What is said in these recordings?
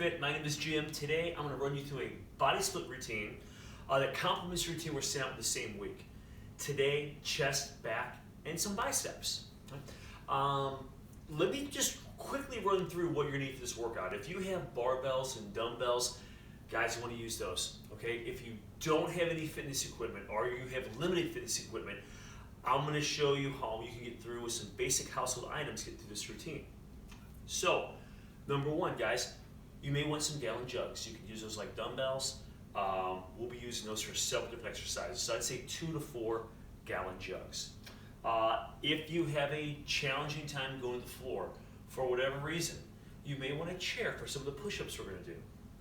Fit. My name is Jim. Today I'm going to run you through a body split routine that complements the routine we're setting out the same week. Today, chest, back, and some biceps. Let me just quickly run through what you're going to need for this workout. If you have barbells and dumbbells, guys, you want to use those. Okay? If you don't have any fitness equipment or you have limited fitness equipment, I'm going to show you how you can get through with some basic household items to get through this routine. So, number one, guys, you may want some gallon jugs. You can use those like dumbbells. We'll be using those for several different exercises. So I'd say 2 to 4 gallon jugs. If you have a challenging time going to the floor for whatever reason, you may want a chair for some of the push-ups we're going to do.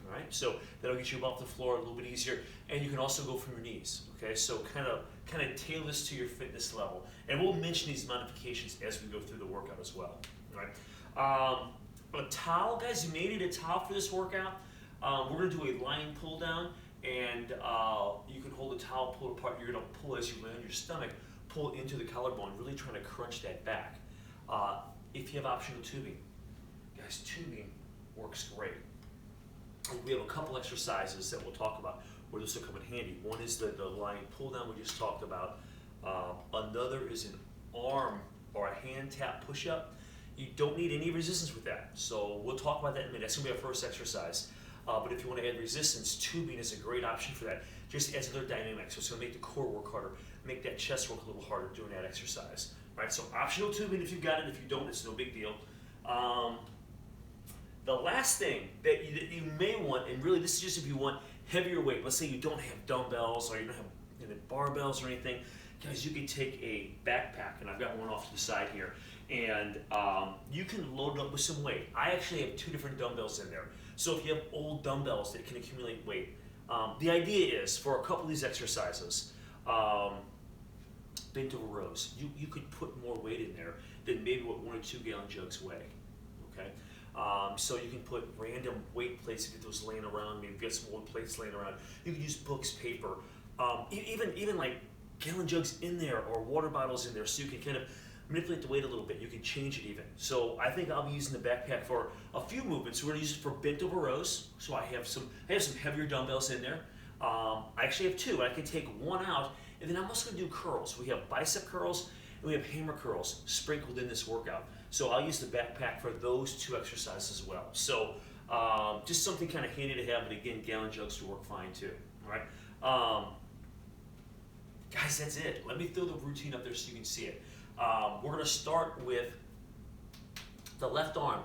All right, so that'll get you off the floor a little bit easier, and you can also go from your knees. Okay, so kind of tailor this to your fitness level, and we'll mention these modifications as we go through the workout as well. All right. A towel, guys, you may need a towel for this workout. We're going to do a lying pull down, and you can hold the towel, pull it apart. You're going to pull as you lay on your stomach, pull into the collarbone, really trying to crunch that back. If you have optional tubing, guys, tubing works great. We have a couple exercises that we'll talk about where this will come in handy. One is the lying pull down we just talked about. Another is an arm or a hand tap push up. You don't need any resistance with that. So we'll talk about that in a minute. That's going to be our first exercise. But if you want to add resistance, tubing is a great option for that. Just adds another dynamic. So it's going to make the core work harder, make that chest work a little harder during that exercise. Right? So optional tubing if you've got it. If you don't, it's no big deal. The last thing that you may want, and really this is just if you want heavier weight. Let's say you don't have dumbbells or you don't have barbells or anything. Guys, you can take a backpack, and I've got one off to the side here, and you can load it up with some weight. I actually have 2 different dumbbells in there. So if you have old dumbbells that can accumulate weight, the idea is for a couple of these exercises, bent over rows, you could put more weight in there than maybe what 1 or 2 gallon jugs weigh. Okay, so you can put random weight plates if those laying around. Maybe get some old plates laying around. You can use books, paper, even like gallon jugs in there or water bottles in there, so you can kind of manipulate the weight a little bit. You can change it even. So I think I'll be using the backpack for a few movements. We're going to use it for bent over rows. So I have some heavier dumbbells in there. I actually have 2. I can take one out, and then I'm also going to do curls. We have bicep curls and we have hammer curls sprinkled in this workout. So I'll use the backpack for those 2 exercises as well. So just something kind of handy to have, and again, gallon jugs to work fine too. All right. Guys, that's it. Let me throw the routine up there so you can see it. We're going to start with the left arm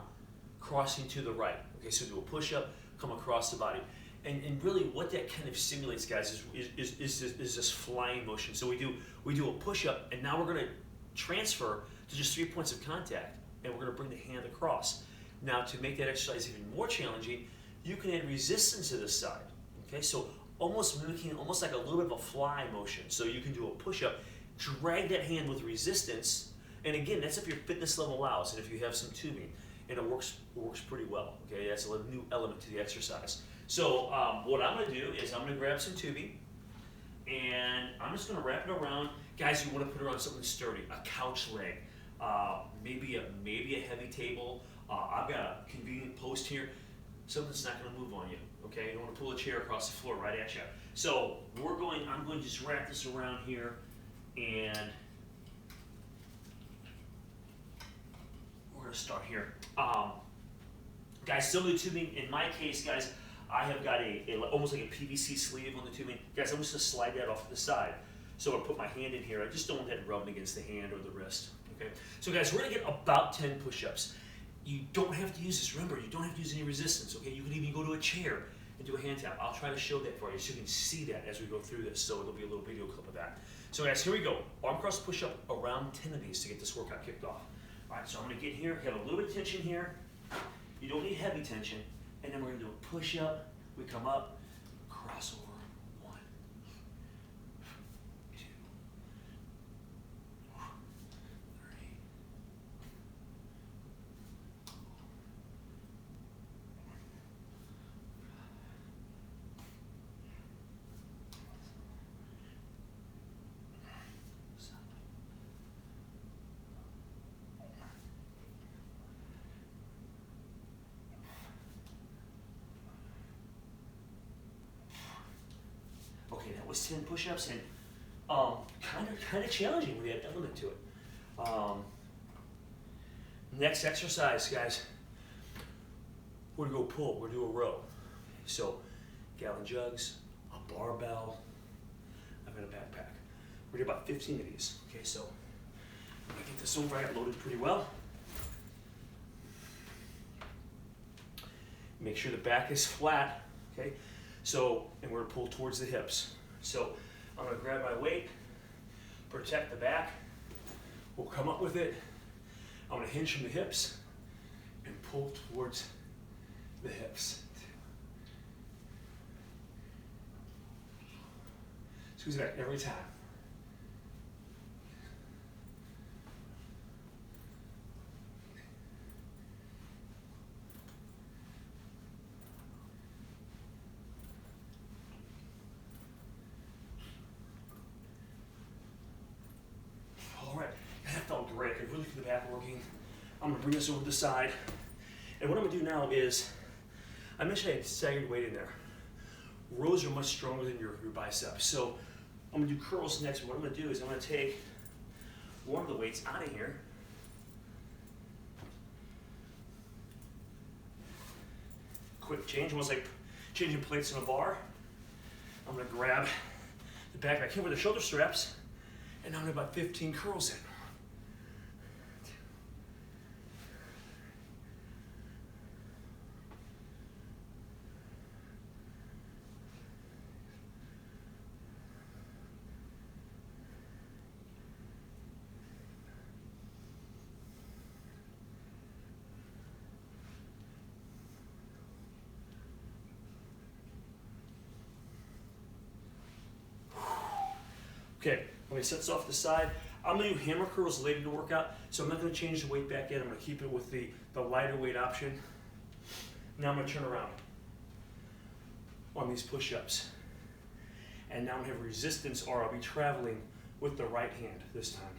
crossing to the right. Okay, so do a push-up, come across the body. And really what that kind of simulates, guys, is this flying motion. So we do a push-up, and now we're going to transfer to just 3 points of contact, and we're going to bring the hand across. Now, to make that exercise even more challenging, you can add resistance to this side. Okay, so almost mimicking, almost like a little bit of a fly motion. So you can do a push-up, drag that hand with resistance, and again, that's if your fitness level allows, and if you have some tubing, and it works pretty well. Okay, that's a new element to the exercise. So what I'm going to do is I'm going to grab some tubing, and I'm just going to wrap it around. Guys, you want to put it around something sturdy, a couch leg, maybe a heavy table. I've got a convenient post here, something that's not going to move on you. Okay, you don't want to pull a chair across the floor right at you. So I'm going to just wrap this around here, and we're going to start here. Guys, some of the tubing, in my case, guys, I have got almost like a PVC sleeve on the tubing. Guys, I'm just going to slide that off to the side. So I'm going to put my hand in here. I just don't want that rubbing against the hand or the wrist. Okay. So guys, we're going to get about 10 push-ups. You don't have to use this. Remember, you don't have to use any resistance. Okay. You can even go to a chair and do a hand tap. I'll try to show that for you so you can see that as we go through this. So it'll be a little video clip of that. So guys, here we go. Arm cross push-up, around 10 of these to get this workout kicked off. All right. So I'm going to get here, have a little bit of tension here. You don't need heavy tension. And then we're going to do a push-up. We come up, cross over. 1, 2, 3. was 10 push-ups, and kind of challenging with that element to it. Next exercise, guys, we're gonna go pull. We're gonna do a row. So, gallon jugs, a barbell. I've got a backpack. We're gonna do about 15 of these. Okay, so I'm gonna get this over. I got loaded pretty well. Make sure the back is flat. Okay, so and we're gonna pull towards the hips. So I'm gonna grab my weight, protect the back. We'll come up with it. I'm gonna hinge from the hips and pull towards the hips. Squeeze it back every time. All right, that felt great. I could really feel the back working. I'm gonna bring this over to the side. And what I'm gonna do now is, I mentioned I had staggered weight in there. Rows are much stronger than your biceps. So I'm gonna do curls next. What I'm gonna do is I'm gonna take one of the weights out of here. Quick change, almost like changing plates in a bar. I'm gonna grab the back here with the shoulder straps, and I'm gonna do about 15 curls in. Okay, let me set this off to the side. I'm gonna do hammer curls later in the workout, so I'm not gonna change the weight back in. I'm gonna keep it with the lighter weight option. Now I'm gonna turn around on these push-ups. And now I'm gonna have resistance, or I'll be traveling with the right hand this time,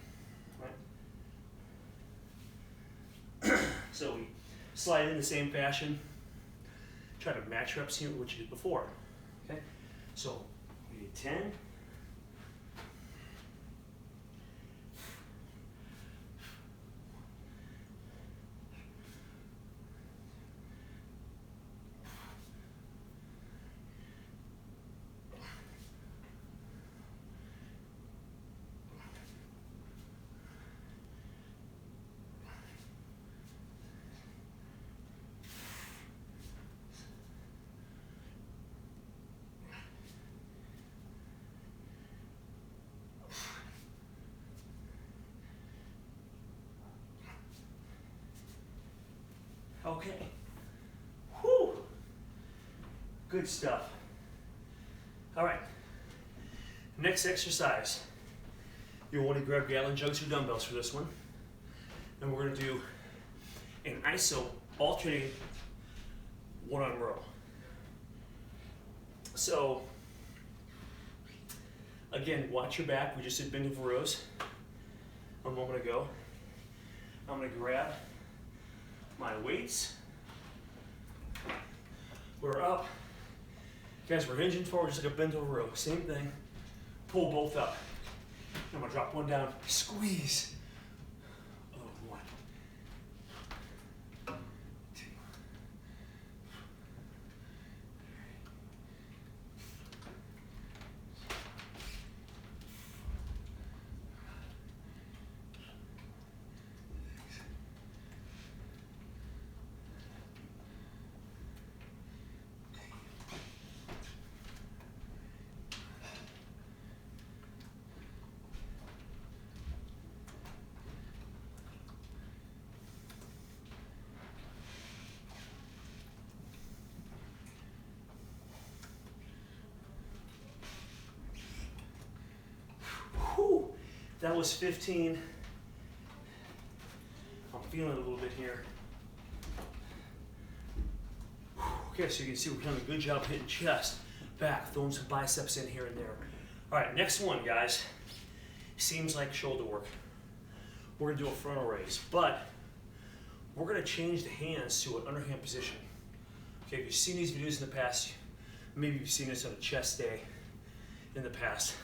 right? So we slide in the same fashion. Try to match reps here with what you did before, okay? So we did 10. Okay. Whew. Good stuff. All right. Next exercise. You'll want to grab gallon jugs or dumbbells for this one. And we're going to do an iso alternating one-arm row. So, again, watch your back. We just did bend over rows a moment ago. I'm going to grab my weights. We're up. Guys, we're hinging forward just like a bent over row. Same thing. Pull both up. I'm gonna drop one down. Squeeze. Oh, one. Two. That was 15. I'm feeling it a little bit here. Okay, so you can see we're doing a good job hitting chest, back, throwing some biceps in here and there. All right, next one, guys. Seems like shoulder work. We're gonna do a frontal raise, but we're gonna change the hands to an underhand position. Okay, if you've seen these videos in the past, maybe you've seen this on a chest day. in the past.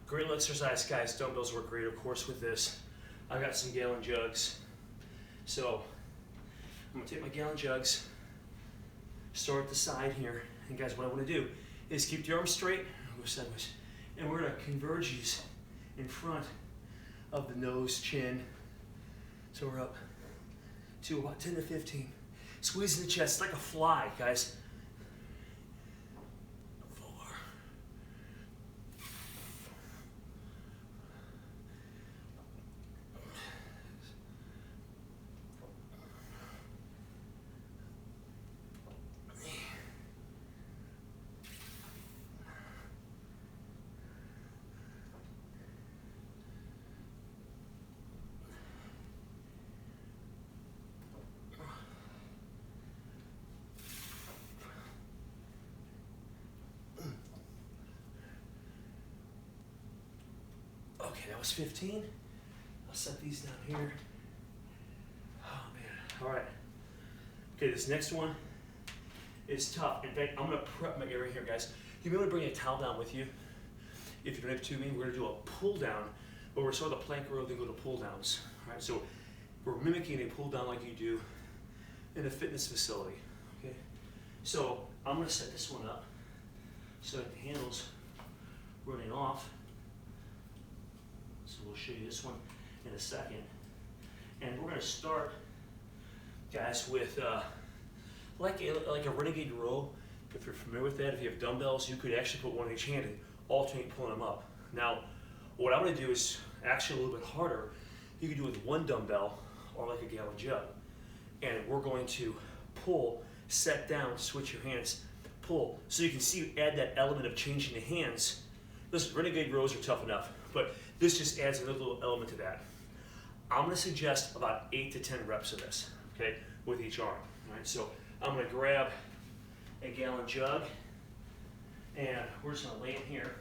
Great little exercise, guys. Dumbbells work great, of course, with this. I've got some gallon jugs. So I'm gonna take my gallon jugs, start at the side here. And guys, what I wanna do is keep the arms straight, go sideways. And we're gonna converge these in front of the nose, chin. So we're up to about 10 to 15. Squeezing the chest, it's like a fly, guys. 4. Okay, that was 15. I'll set these down here. Oh man, all right. Okay, this next one is tough. In fact, I'm gonna prep my area here, guys. You may want to bring a towel down with you. If you don't have tubing, we're gonna do a pull down, but we're sort of the plank row, then go to pull downs. All right, so we're mimicking a pull down like you do in a fitness facility, okay? So I'm gonna set this one up so that the handle's running off. So we'll show you this one in a second. And we're gonna start, guys, with like a renegade row. If you're familiar with that, if you have dumbbells, you could actually put one in each hand and alternate pulling them up. Now, what I'm gonna do is actually a little bit harder. You can do it with one dumbbell or like a gallon jug. And we're going to pull, set down, switch your hands, pull. So you can see, add that element of changing the hands. Listen, renegade rows are tough enough, but this just adds another little element to that. I'm gonna suggest about 8 to 10 reps of this, okay, with each arm. All right, so I'm gonna grab a gallon jug, and we're just gonna lay it here,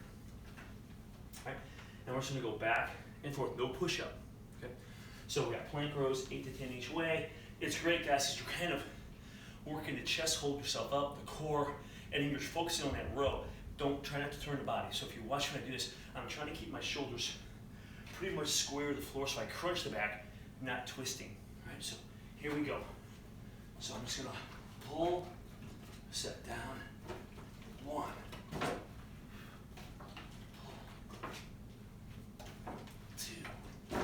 all right, and we're just gonna go back and forth, no push-up, okay? So we got plank rows, 8 to 10 each way. It's great, guys, because you're kind of working the chest, hold yourself up, the core, and then you're focusing on that row. Try not to turn the body. So if you watch when I do this, I'm trying to keep my shoulders pretty much square to the floor so I crunch the back, not twisting. All right, so here we go. So I'm just gonna pull, set down, 1. 2. 3.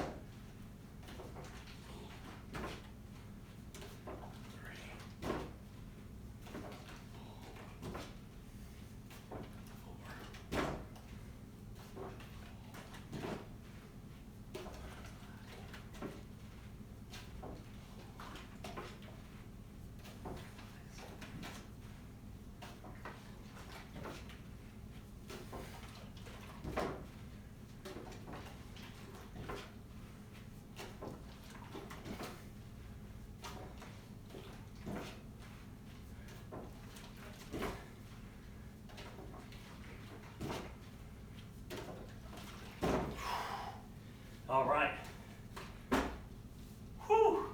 All right. Whew.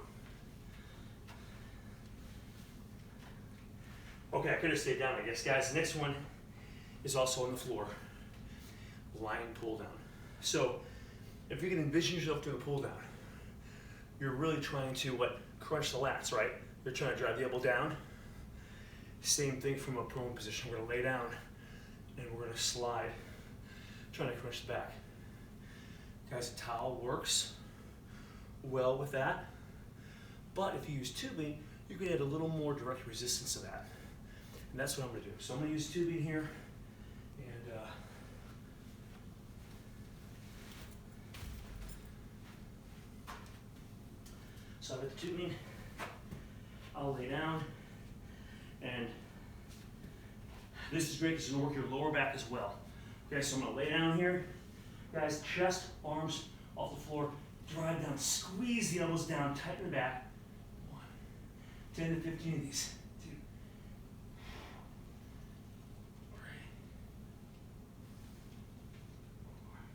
Okay, I could have stayed down, I guess. Guys, the next one is also on the floor. Lying pull down. So if you can envision yourself doing a pull down, you're really trying to crunch the lats, right? You're trying to drive the elbow down. Same thing from a prone position. We're gonna lay down and we're gonna slide, trying to crunch the back. Guys, a towel works well with that, but if you use tubing, you can add a little more direct resistance to that. And that's what I'm gonna do. So I'm gonna use tubing here, and so I've got the tubing, I'll lay down, and this is great because it's gonna work your lower back as well. Okay, so I'm gonna lay down here. Guys, chest, arms off the floor, drive down, squeeze the elbows down, tighten the back. 1, 10 to 15 of these. 2, 3, 4, 5.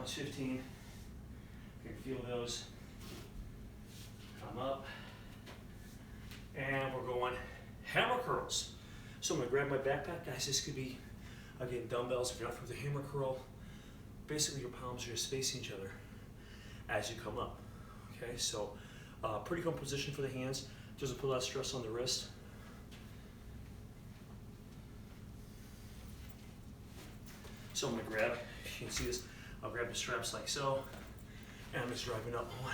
times 15. You can feel those. Come up. And we're going hammer curls. So I'm gonna grab my backpack. Guys, this could be, again, dumbbells. If you're not with the hammer curl, basically your palms are just facing each other as you come up. Okay, so pretty good position for the hands. Doesn't put a lot of stress on the wrist. So I'm gonna grab, you can see this, I'll grab the straps like so, and I'm just driving up. 1,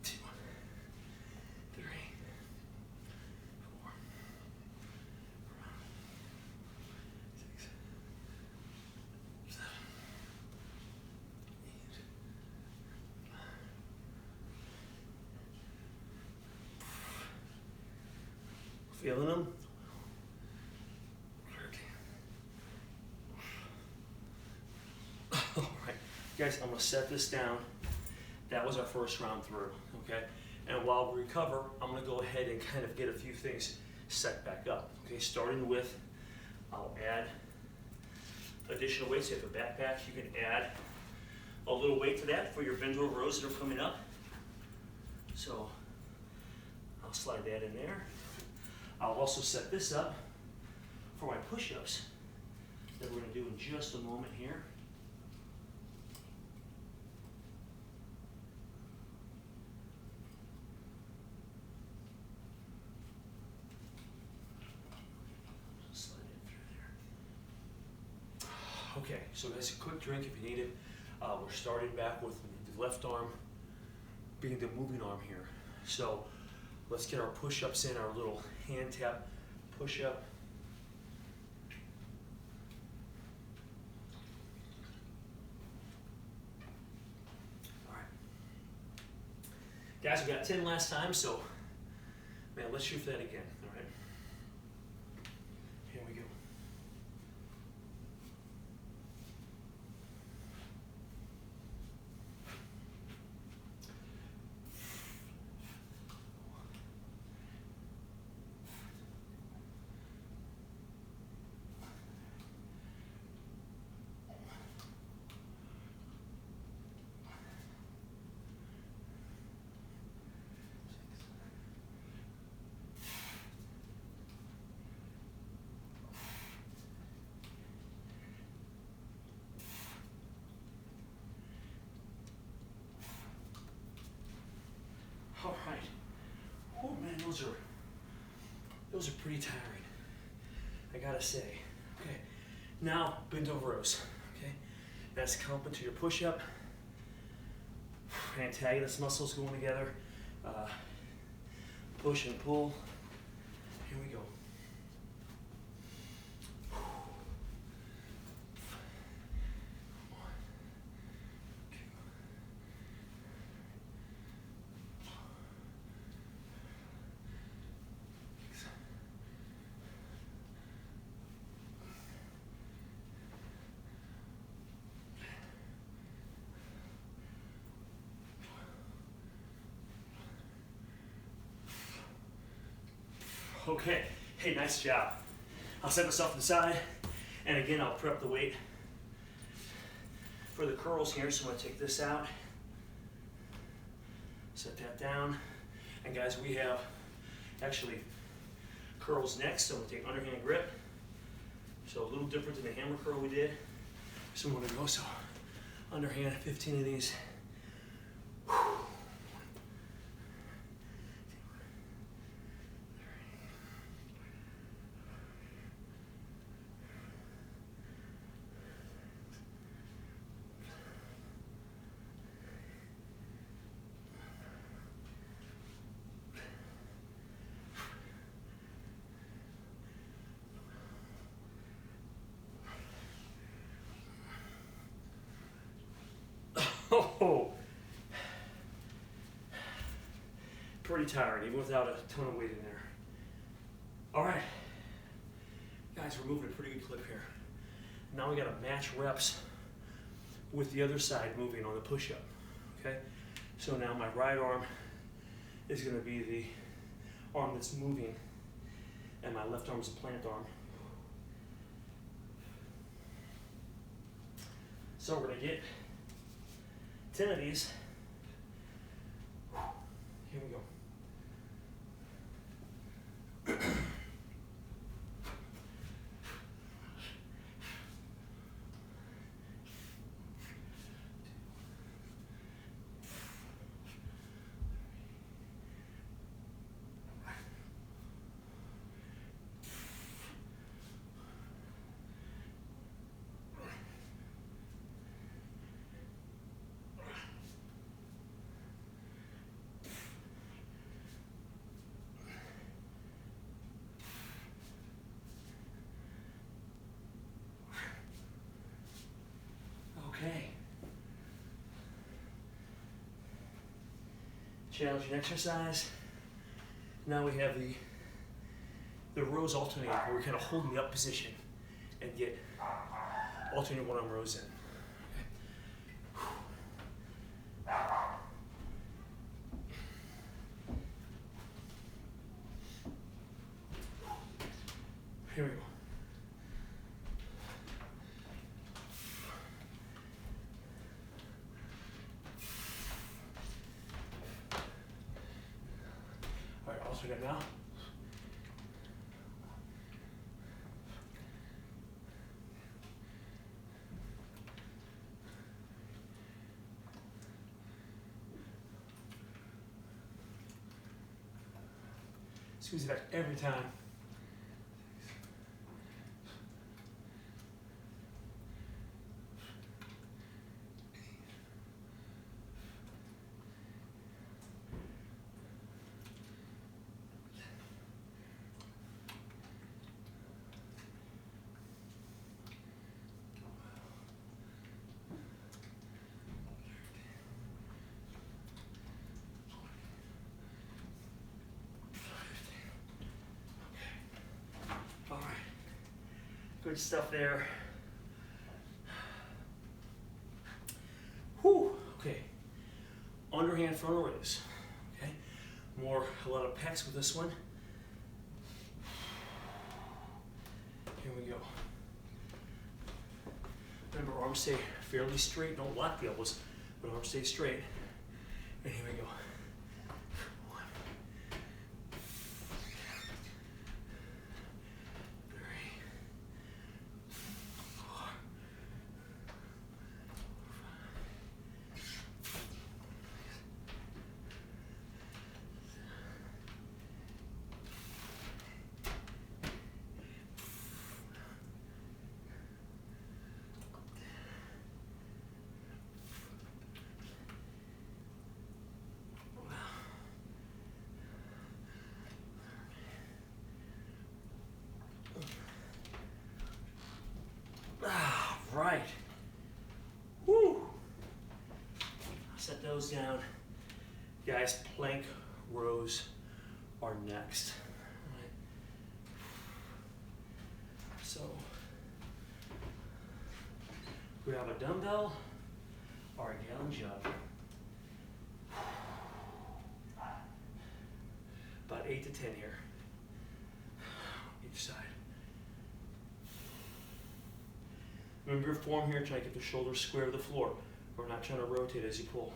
2, 3, 4, 6, 7, 8. Feeling them? All right, guys, I'm gonna set this down. That was our first round through, okay? And while we recover, I'm gonna go ahead and kind of get a few things set back up. Okay, starting with, I'll add additional weights. If you have a backpack, you can add a little weight to that for your bend over rows that are coming up. So I'll slide that in there. I'll also set this up for my push-ups that we're gonna do in just a moment here. Okay, so that's a quick drink if you need it. We're starting back with the left arm being the moving arm here. So let's get our push-ups in, our little hand tap push-up. All right. Guys, we got 10 last time, so man, let's shoot for that again, all right? Here we go. All right. Oh man, those are pretty tiring, I gotta say. Okay, now bend over rows. Okay, that's comping to your push-up. Antagonist muscles going together. Push and pull. Here we go. Okay, hey, nice job. I'll set myself to the side, and again, I'll prep the weight for the curls here. So I'm gonna take this out, set that down, and guys, we have actually curls next, so I'm gonna take underhand grip. So a little different than the hammer curl we did. So I'm gonna go, so underhand, 15 of these. Oh, pretty tired, even without a ton of weight in there. All right, guys, we're moving a pretty good clip here. Now we gotta match reps with the other side moving on the push-up, okay? So now my right arm is gonna be the arm that's moving, and my left arm is a plant arm. So we're gonna get 10 of these. Here we go. Okay. Challenging exercise. Now we have the rows alternating, where we kind of hold in the up position and get alternate one arm rows in. Here we go. All right, alternate now. Squeeze it back every time. Good stuff there. Whew. Okay. Underhand frontal raise. Okay. A lot of pecs with this one. Here we go. Remember, arms stay fairly straight. Don't lock the elbows, but arms stay straight. And here we go. Right. Woo. Set those down. Guys, plank rows are next. All right. So, grab a dumbbell or a gallon jug. About 8 to 10 here, each side. Remember your form here, try to get the shoulders square to the floor. We're not trying to rotate as you pull.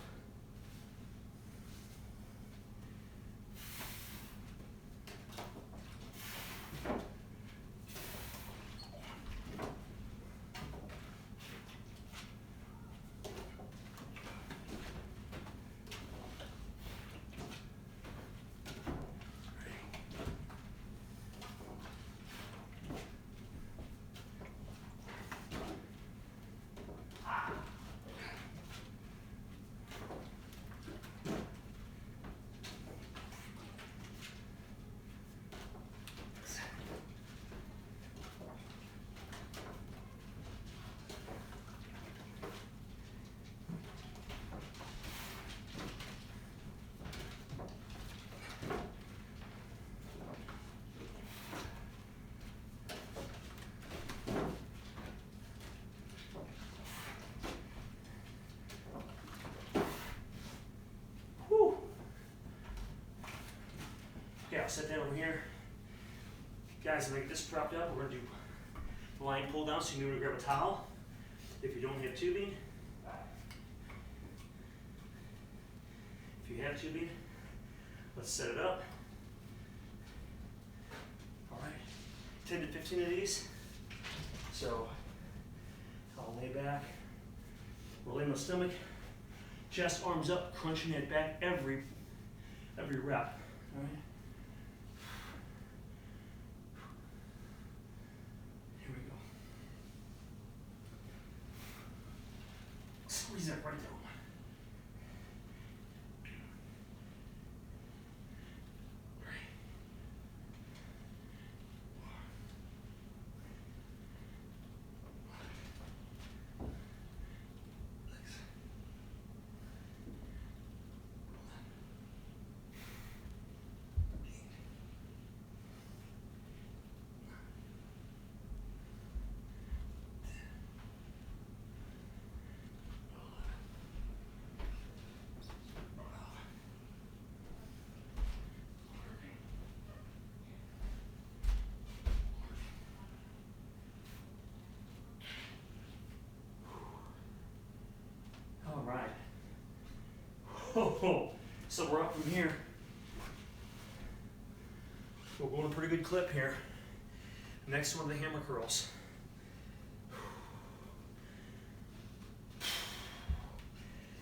Okay, I'll set that over here. Guys, I'm gonna get this propped up. We're gonna do the line pull down, so you need to grab a towel if you don't have tubing. If you have to be, let's set it up. All right, 10 to 15 of these. So I'll lay back, roll in my stomach, chest, arms up, crunching it back every rep. All right. Here we go. Squeeze that right down. All right. Oh, so we're up from here. We're going a pretty good clip here. Next one, the hammer curls.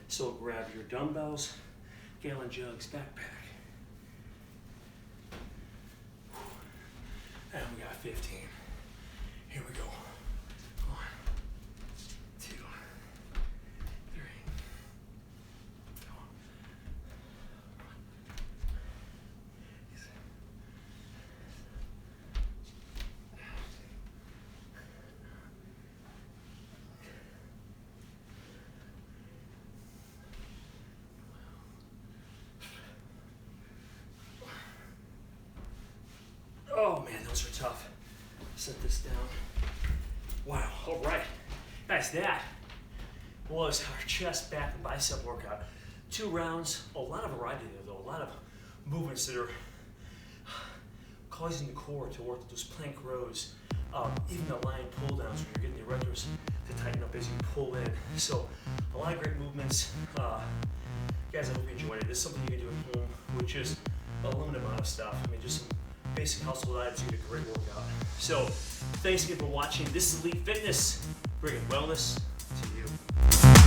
So grab your dumbbells, gallon jugs, backpack. And we got 15. Here we go. 1, 2, 3. Oh man, those are tough. Set this down. Wow, all right. Guys, that was our chest, back, and bicep workout. 2 rounds, a lot of variety there though, a lot of movements that are causing the core to work, those plank rows, even the lying pull downs where you're getting the erectors to tighten up as you pull in. So a lot of great movements. Guys, I hope you enjoyed it. This is something you can do at home with just a limited amount of stuff. I mean, just some basic household items, you get a great workout. So thanks again for watching. This is Elite Fitness, bringing wellness to you.